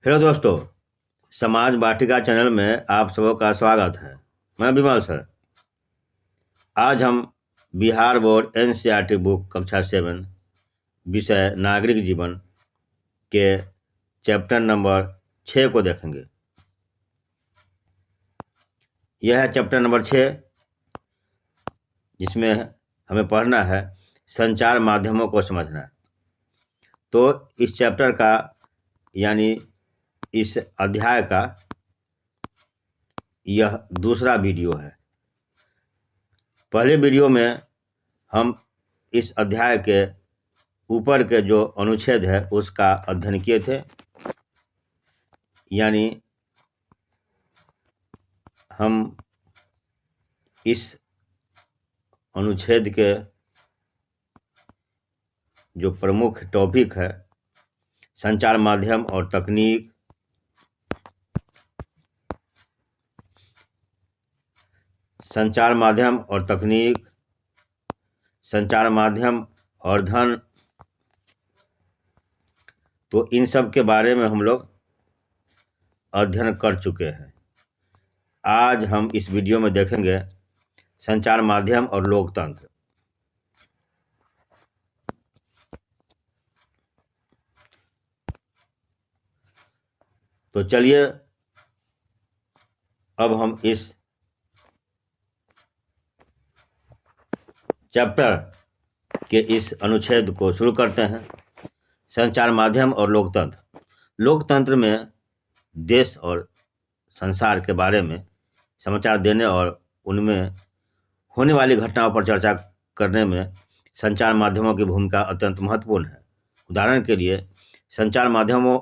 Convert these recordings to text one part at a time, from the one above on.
Hello दोस्तों, समाज वाटिका channel में आप सबों का स्वागत है। मैं विमल सर। आज हम बिहार बोर्ड एनसीईआरटी बुक कक्षा 7 विषय नागरिक जीवन के चैप्टर नंबर 6 को देखेंगे। यह है चैप्टर नंबर 6, जिसमें हमें पढ़ना है संचार माध्यमों को समझना। तो इस चैप्टर का यानी इस अध्याय का यह दूसरा वीडियो है। पहले वीडियो में हम इस अध्याय के ऊपर के जो अनुच्छेद है उसका अध्ययन किए थे, यानी हम इस अनुच्छेद के जो प्रमुख टॉपिक है संचार माध्यम और तकनीक, संचार माध्यम और तकनीक, संचार माध्यम और धन, तो इन सब के बारे में हम लोग अध्ययन कर चुके हैं। आज हम इस वीडियो में देखेंगे संचार माध्यम और लोकतंत्र। तो चलिए अब हम इस चैप्टर के इस अनुच्छेद को शुरू करते हैं। संचार माध्यम और लोकतंत्र। लोकतंत्र में देश और संसार के बारे में समाचार देने और उनमें होने वाली घटनाओं पर चर्चा करने में संचार माध्यमों की भूमिका अत्यंत महत्वपूर्ण है। उदाहरण के लिए संचार माध्यमों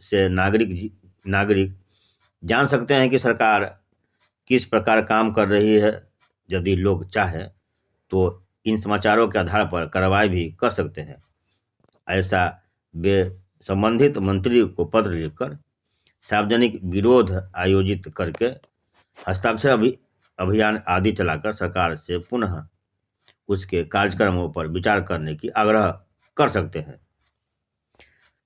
से नागरिक जान सकते हैं कि सरकार किस प्रकार काम कर रही है। यदि लोग चाहें तो इन समाचारों के आधार पर कार्रवाई भी कर सकते हैं। ऐसा वे संबंधित मंत्री को पत्र लिखकर, सार्वजनिक विरोध आयोजित करके, हस्ताक्षर अभियान आदि चलाकर सरकार से पुनः उसके कार्यक्रमों पर विचार करने की आग्रह कर सकते हैं।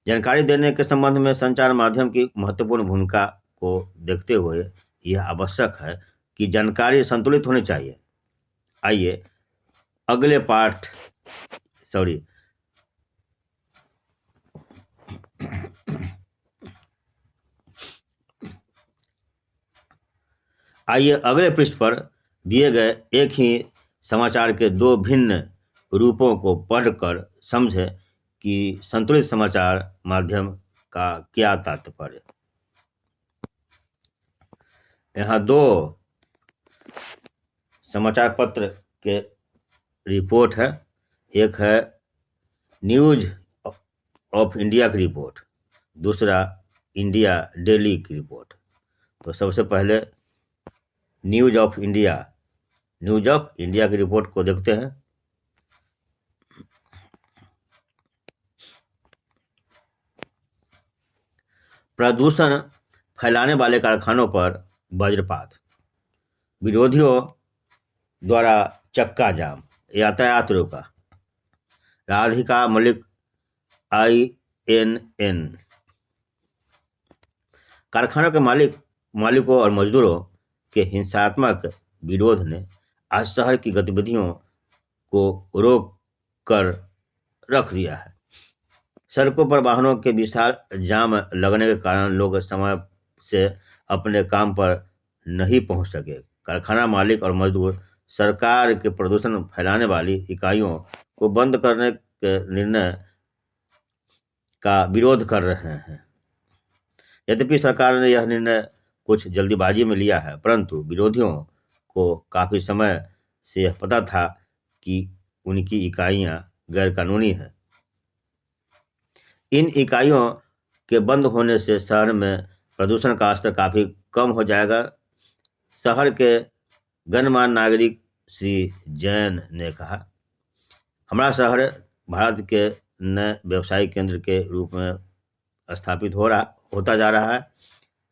जानकारी देने के संबंध में संचार माध्यम की महत्वपूर्ण भूमिका को देखते हुए यह आवश्यक है कि जानकारी संतुलित होनी चाहिए। आइए अगले पृष्ठ पर दिए गए एक ही समाचार के दो भिन्न रूपों को पढ़कर समझें कि संतुलित समाचार माध्यम का क्या तात्पर्य। यहाँ दो समाचार पत्र के रिपोर्ट है। एक है न्यूज ऑफ इंडिया की रिपोर्ट, दूसरा इंडिया डेली की रिपोर्ट। तो सबसे पहले न्यूज ऑफ इंडिया की रिपोर्ट को देखते हैं। प्रदूषण फैलाने वाले कारखानों पर वज्रपात, विरोधियों द्वारा चक्का जाम, यातायात रोका। राधिका मलिक INN। कारखानों के मालिकों और मजदूरों के हिंसात्मक विरोध ने आज शहर की गतिविधियों को रोक कर रख दिया है। सड़कों पर वाहनों के विशाल जाम लगने के कारण लोग समय से अपने काम पर नहीं पहुंच सके। कारखाना मालिक और मजदूर सरकार के प्रदूषण फैलाने वाली इकाइयों को बंद करने के निर्णय का विरोध कर रहे हैं। यद्यपि सरकार ने यह निर्णय कुछ जल्दीबाजी में लिया है, परंतु विरोधियों को काफी समय से यह पता था कि उनकी इकाइयां गैरकानूनी हैं। इन इकाइयों के बंद होने से शहर में प्रदूषण का स्तर काफी कम हो जाएगा। शहर के गणमान्य नागरिक श्री जैन ने कहा, हमारा शहर भारत के नए व्यवसायिक केंद्र के रूप में स्थापित होता जा रहा है।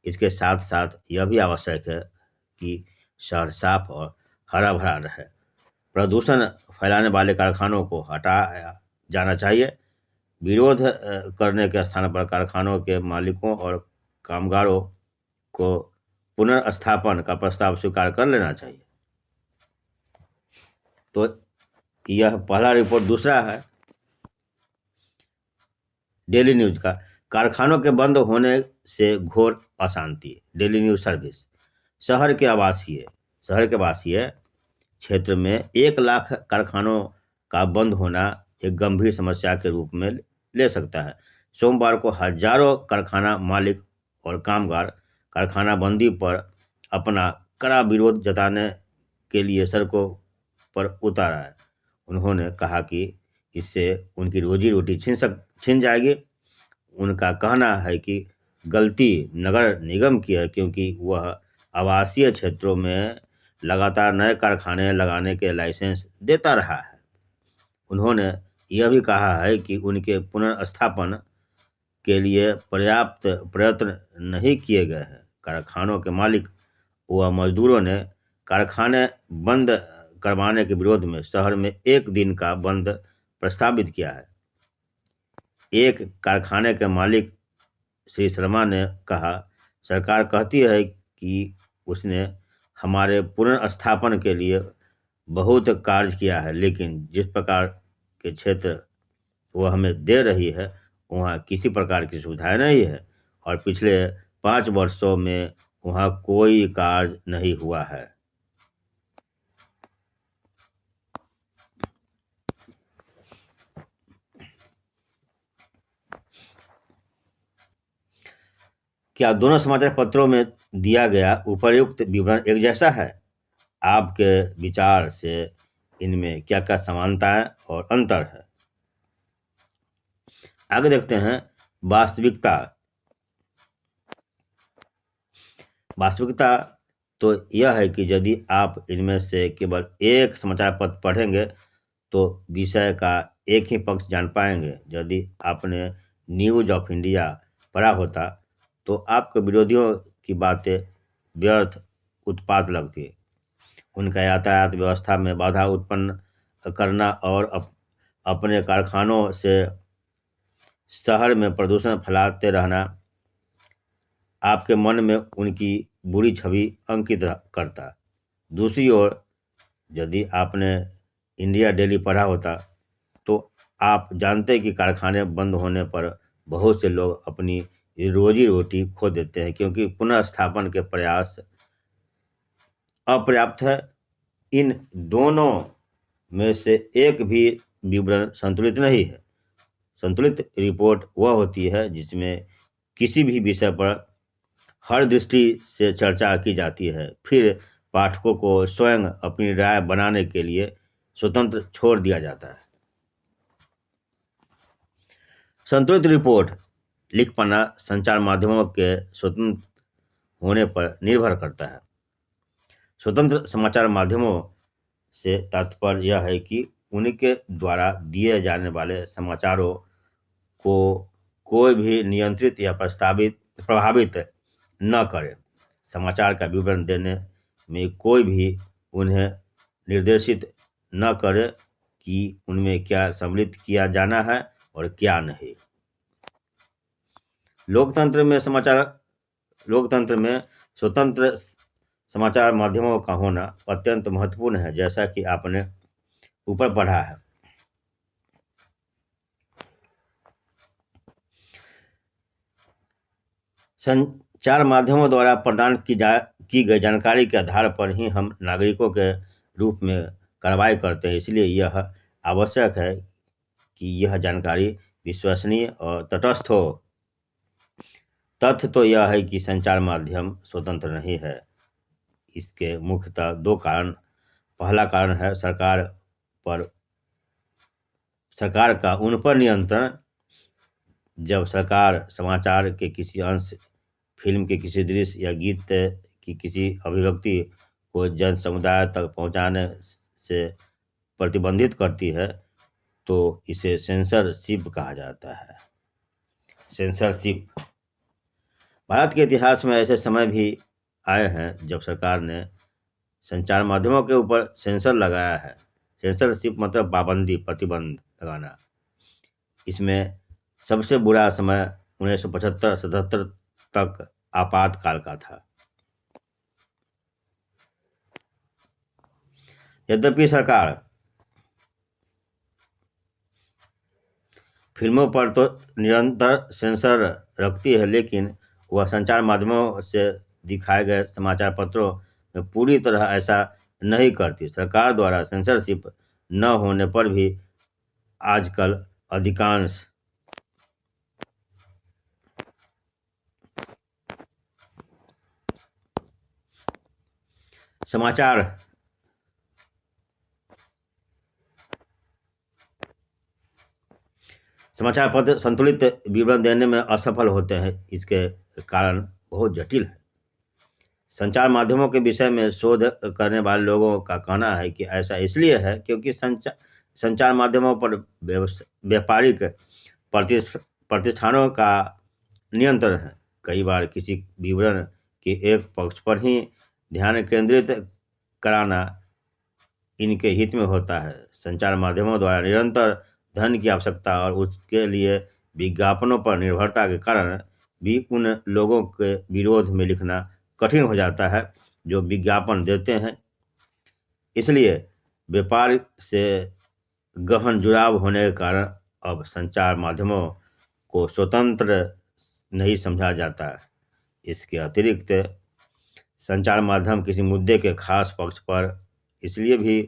इसके साथ साथ यह भी आवश्यक है कि शहर साफ और हरा भरा रहे। प्रदूषण फैलाने वाले कारखानों को हटाया जाना चाहिए। विरोध करने के स्थान पर कारखानों के मालिकों और कामगारों को पुनर्स्थापन का प्रस्ताव स्वीकार कर लेना चाहिए। तो यह पहला रिपोर्ट। दूसरा है डेली न्यूज का, कारखानों के बंद होने से घोर अशांति। डेली न्यूज सर्विस, शहर के आवासीय क्षेत्र में 1 लाख कारखानों का बंद होना एक गंभीर समस्या के रूप में ले सकता है। सोमवार को हजारों कारखाना मालिक और कामगार कारखाना बंदी पर अपना कड़ा विरोध जताने के लिए सड़कों पर उतर आए। उन्होंने कहा कि इससे उनकी रोजी रोटी छिन जाएगी। उनका कहना है कि गलती नगर निगम की है, क्योंकि वह आवासीय क्षेत्रों में लगातार नए कारखाने लगाने के लाइसेंस देता रहा है। उन्होंने यह भी कहा है कि उनके पुनर्स्थापन के लिए पर्याप्त प्रयत्न नहीं किए गए हैं। कारखानों के मालिक व मजदूरों ने कारखाने बंद करवाने के विरोध में शहर में 1 दिन का बंद प्रस्तावित किया है। एक कारखाने के मालिक श्री शर्मा ने कहा, सरकार कहती है कि उसने हमारे पुनर्स्थापन के लिए बहुत कार्य किया है, लेकिन जिस प्रकार के क्षेत्र वह हमें दे रही है वहाँ किसी प्रकार की सुविधाएं नहीं है और पिछले 5 वर्षों में वहाँ कोई कार्य नहीं हुआ है। क्या दोनों समाचार पत्रों में दिया गया उपर्युक्त विवरण एक जैसा है? आपके विचार से इनमें क्या क्या समानताएं और अंतर है? आगे देखते हैं वास्तविकता तो यह है कि यदि आप इनमें से केवल एक समाचार पत्र पढ़ेंगे तो विषय का एक ही पक्ष जान पाएंगे। यदि आपने न्यूज ऑफ इंडिया पढ़ा होता तो आपको विरोधियों की बातें व्यर्थ उत्पात लगती। उनका यातायात व्यवस्था में बाधा उत्पन्न करना और अपने कारखानों से शहर में प्रदूषण फैलाते रहना आपके मन में उनकी बुरी छवि अंकित करता। दूसरी ओर यदि आपने इंडिया डेली पढ़ा होता तो आप जानते कि कारखाने बंद होने पर बहुत से लोग अपनी रोजी रोटी खो देते हैं, क्योंकि पुनर्स्थापन के प्रयास अपर्याप्त है। इन दोनों में से एक भी विवरण संतुलित नहीं है। संतुलित रिपोर्ट वह होती है जिसमें किसी भी विषय पर हर दृष्टि से चर्चा की जाती है, फिर पाठकों को स्वयं अपनी राय बनाने के लिए स्वतंत्र छोड़ दिया जाता है। संतुलित रिपोर्ट लिख पाना संचार माध्यमों के स्वतंत्र होने पर निर्भर करता है। स्वतंत्र समाचार माध्यमों से तात्पर्य यह है कि उनके द्वारा दिए जाने वाले समाचारों को कोई भी नियंत्रित या प्रभावित न करे। समाचार का विवरण देने में कोई भी उन्हें निर्देशित न करे कि उनमें क्या सम्मिलित किया जाना है और क्या नहीं। लोकतंत्र में स्वतंत्र समाचार माध्यमों का होना अत्यंत महत्वपूर्ण है, जैसा कि आपने ऊपर पढ़ा है। संचार माध्यमों द्वारा प्रदान की गई जानकारी के आधार पर ही हम नागरिकों के रूप में कार्रवाई करते हैं। इसलिए यह आवश्यक है कि यह जानकारी विश्वसनीय और तटस्थ हो। तथ्य तो यह है कि संचार माध्यम स्वतंत्र नहीं है। इसके मुख्यतः 2 कारण। पहला कारण है सरकार का उन पर नियंत्रण। जब सरकार समाचार के किसी अंश, फिल्म के किसी दृश्य या गीत की किसी अभिव्यक्ति को जन समुदाय तक पहुंचाने से प्रतिबंधित करती है तो इसे सेंसरशिप कहा जाता है। सेंसरशिप। भारत के इतिहास में ऐसे समय भी आए हैं जब सरकार ने संचार माध्यमों के ऊपर सेंसर लगाया है। सेंसरशिप मतलब पाबंदी, प्रतिबंध लगाना। इसमें सबसे बुरा समय 1975-77 तक आपातकाल का था। यद्यपि सरकार फिल्मों पर तो निरंतर सेंसर रखती है, लेकिन वह संचार माध्यमों से दिखाए गए समाचार पत्रों में पूरी तरह ऐसा नहीं करती। सरकार द्वारा सेंसरशिप न होने पर भी आजकल अधिकांश समाचार समाचार पत्र संतुलित विवरण देने में असफल होते हैं। इसके कारण बहुत जटिल है। संचार माध्यमों के विषय में शोध करने वाले लोगों का कहना है कि ऐसा इसलिए है क्योंकि संचार माध्यमों पर व्यापारिक प्रतिष्ठानों का नियंत्रण है। कई बार किसी विवरण के एक पक्ष पर ही ध्यान केंद्रित कराना इनके हित में होता है। संचार माध्यमों द्वारा निरंतर धन की आवश्यकता और उसके लिए विज्ञापनों पर निर्भरता के कारण भी उन लोगों के विरोध में लिखना कठिन हो जाता है जो विज्ञापन देते हैं। इसलिए व्यापार से गहन जुड़ाव होने के कारण अब संचार माध्यमों को स्वतंत्र नहीं समझा जाता है। इसके अतिरिक्त संचार माध्यम किसी मुद्दे के खास पक्ष पर इसलिए भी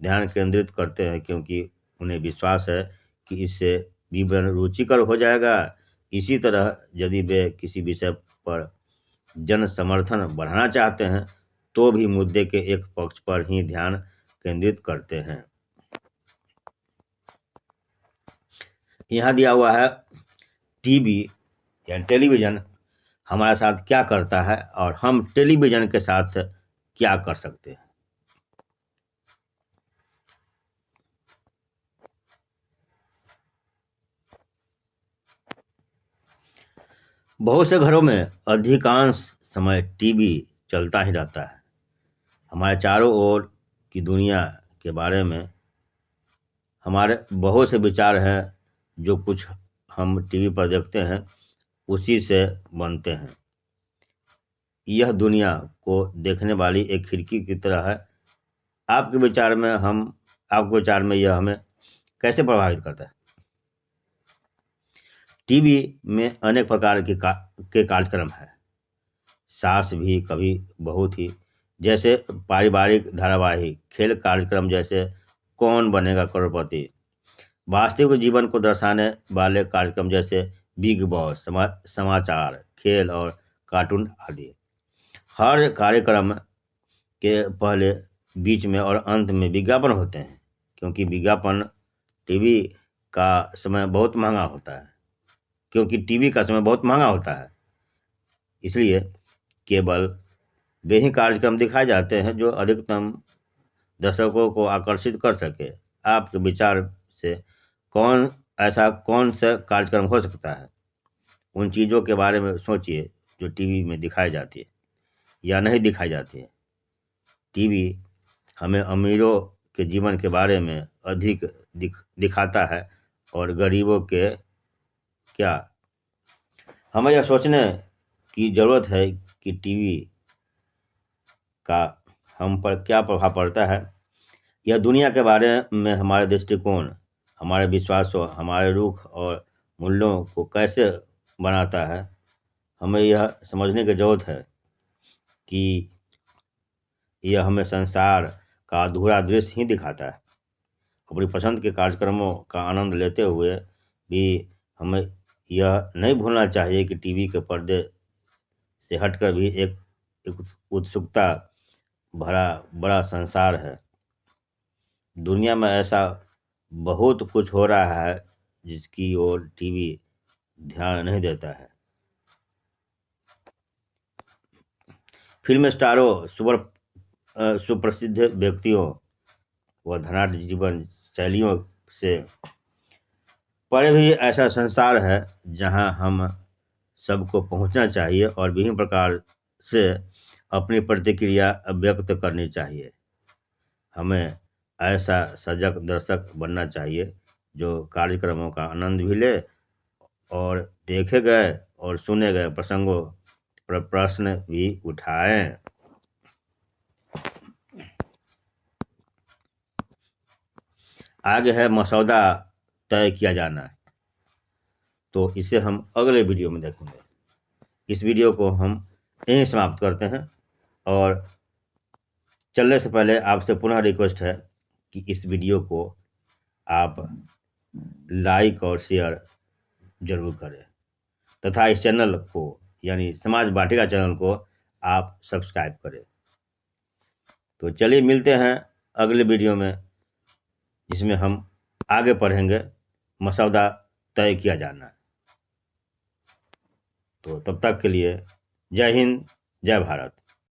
ध्यान केंद्रित करते हैं क्योंकि उन्हें विश्वास है कि इससे विवरण रुचिकर हो जाएगा। इसी तरह यदि वे किसी विषय पर जन समर्थन बढ़ाना चाहते हैं तो भी मुद्दे के एक पक्ष पर ही ध्यान केंद्रित करते हैं। यहाँ दिया हुआ है टीवी या टेलीविज़न हमारे साथ क्या करता है और हम टेलीविज़न के साथ क्या कर सकते हैं। बहुत से घरों में अधिकांश समय टीवी चलता ही रहता है। हमारे चारों ओर की दुनिया के बारे में हमारे बहुत से विचार हैं। जो कुछ हम टीवी पर देखते हैं उसी से बनते हैं। यह दुनिया को देखने वाली एक खिड़की की तरह है। आपके विचार में यह हमें कैसे प्रभावित करता है? टीवी में अनेक प्रकार के कार्यक्रम है। सास भी कभी बहू थी जैसे पारिवारिक धारावाहिक, खेल कार्यक्रम जैसे कौन बनेगा करोड़पति, वास्तविक जीवन को दर्शाने वाले कार्यक्रम जैसे बिग बॉस, समाचार, खेल और कार्टून आदि। हर कार्यक्रम के पहले, बीच में और अंत में विज्ञापन होते हैं क्योंकि टीवी का समय बहुत महंगा होता है। इसलिए केवल वे ही कार्यक्रम दिखाए जाते हैं जो अधिकतम दर्शकों को आकर्षित कर सके। आपके विचार से कौन सा कार्यक्रम हो सकता है? उन चीज़ों के बारे में सोचिए जो टीवी में दिखाई जाती है या नहीं दिखाई जाती है। टीवी हमें अमीरों के जीवन के बारे में अधिक दिखाता है और गरीबों के क्या। हमें यह सोचने की ज़रूरत है कि टीवी का हम पर क्या प्रभाव पड़ता है। यह दुनिया के बारे में हमारे दृष्टिकोण, हमारे विश्वासों, हमारे रुख और मूल्यों को कैसे बनाता है। हमें यह समझने की ज़रूरत है कि यह हमें संसार का अधूरा दृश्य ही दिखाता है। अपनी पसंद के कार्यक्रमों का आनंद लेते हुए भी हमें यह नहीं भूलना चाहिए कि टीवी के पर्दे से हटकर भी एक उत्सुकता भरा बड़ा संसार है। दुनिया में ऐसा बहुत कुछ हो रहा है जिसकी ओर टीवी ध्यान नहीं देता है। फिल्म स्टारों, सुप्रसिद्ध व्यक्तियों व धनाढ़ जीवन शैलियों से परे भी ऐसा संसार है जहां हम सबको पहुंचना चाहिए और विभिन्न प्रकार से अपनी प्रतिक्रिया व्यक्त करनी चाहिए। हमें ऐसा सजग दर्शक बनना चाहिए जो कार्यक्रमों का आनंद भी ले और देखे गए और सुने गए प्रसंगों प्रश्न भी उठाएं। आगे है मसौदा तय किया जाना, तो इसे हम अगले वीडियो में देखेंगे। इस वीडियो को हम यहीं समाप्त करते हैं, और चलने से पहले आपसे पुनः रिक्वेस्ट है कि इस वीडियो को आप लाइक और शेयर जरूर करें, तथा इस चैनल को यानी समाज वाटिका चैनल को आप सब्सक्राइब करें। तो चलिए मिलते हैं अगले वीडियो में, जिसमें हम आगे पढ़ेंगे मसौदा तय किया जाना। तो तब तक के लिए जय हिंद, जय भारत।